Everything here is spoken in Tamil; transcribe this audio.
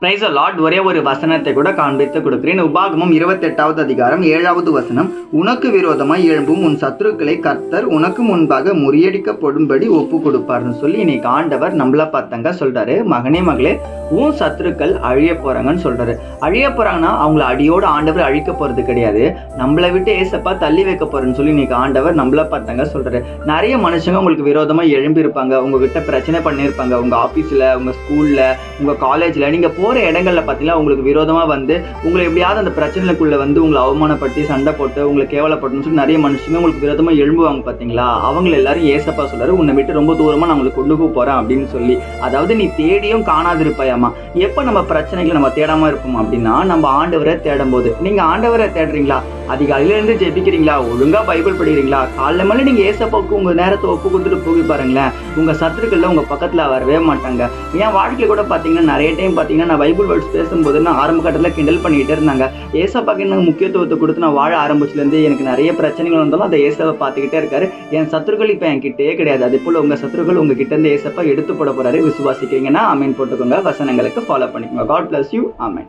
Price Lord. ஒரே ஒரு வசனத்தை கூட காண்பித்து கொடுக்கிறேன். உபாகமம் 28வது அதிகாரம் 7வது வசனம். உனக்கு விரோதமாய் எழும்பும் உன் சத்துருக்களை கர்த்தர் உனக்கு முன்பாக முறியடிக்கப்படும்படி ஒப்பு கொடுப்பார்னு சொல்லி இன்னைக்கு ஆண்டவர் நம்மள பார்த்தாங்க சொல்றாரு. மகனே மகளே, உன் சத்துருக்கள் அழிய போறாங்கன்னு சொல்றாரு. அழிய போறாங்கன்னா அவங்கள அடியோடு ஆண்டவர் அழிக்க போறது கிடையாது, நம்மளை விட்டு ஏசப்பா தள்ளி வைக்க போறேன்னு சொல்லி இன்னைக்கு ஆண்டவர் நம்மள பார்த்தாங்க சொல்றாரு. நிறைய மனுஷங்க உங்களுக்கு விரோதமா எழும்பி இருப்பாங்க, உங்ககிட்ட பிரச்சனை பண்ணியிருப்பாங்க. உங்க ஆபீஸ்ல, உங்க ஸ்கூல்ல, உங்க காலேஜ்ல, நீங்க போற இடங்கள்ல பாத்தீங்கன்னா உங்களுக்கு விரோதமா வந்து உங்களை எப்படியாவது அந்த பிரச்சனைக்குள்ள வந்து உங்களை அவமானப்படுத்தி சண்டை போட்டு உங்களை கேவலப்பட்டுன்னு சொல்லி நிறைய மனுஷங்க உங்களுக்கு விரோதமா எழும்புவாங்க பாத்தீங்களா. அவங்க எல்லாரும் ஏசப்பா சொல்றாரு, உன்னை விட்டு ரொம்ப தூரமா நான் உங்களுக்கு கொண்டு போறேன் அப்படின்னு சொல்லி. அதாவது நீ தேடியும் காணாதிருப்பாயாமா. எப்ப நம்ம பிரச்சனைகளை நம்ம தேடாம இருப்போம் அப்படின்னா நம்ம ஆண்டவரை தேடும் போது. நீங்க ஆண்டவரை தேடுறீங்களா? அதிகாலையில இருந்து ஜெபிக்கிறீங்களா? ஒழுங்கா பைபிள் படிக்கிறீங்களா? காலைல மேல நீங்க ஏசப்பாவுக்கு உங்க நேரத்தை ஒப்பு கொடுத்துட்டு போய் பாருங்களேன், உங்க சத்துருக்கள்ல உங்க பக்கத்துல வரவே மாட்டாங்க. என் வாழ்க்கையில கூட பாத்தீங்கன்னா நிறைய டைம் பாத்தீங்கன்னா நான் பைபிள் வேர்ட்ஸ் பேசும்போது நான் ஆரம்ப கட்டத்துல கிண்டல் பண்ணிட்டே இருந்தாங்க. ஏசப்பாக்கு எனக்கு முக்கியத்துவத்தை கொடுத்து நான் வாழ ஆரம்பிச்சுல இருந்து எனக்கு நிறைய பிரச்சனைகள் வந்தாலும் அந்த ஏசப்பா பார்த்துக்கிட்டே இருக்காரு. என் சத்துருக்கள் இப்ப என் கிட்டே கிடையாது. அதே போல உங்க சத்துருக்கள் உங்க கிட்ட இருந்து ஏசப்பா எடுத்து போட போறாரு. விசுவாசிக்கிறீங்கன்னா ஆமேன் போட்டுக்கோங்க. வசனங்களுக்கு ஃபாலோ பண்ணிக்கோங்க. God bless you. ஆமேன்.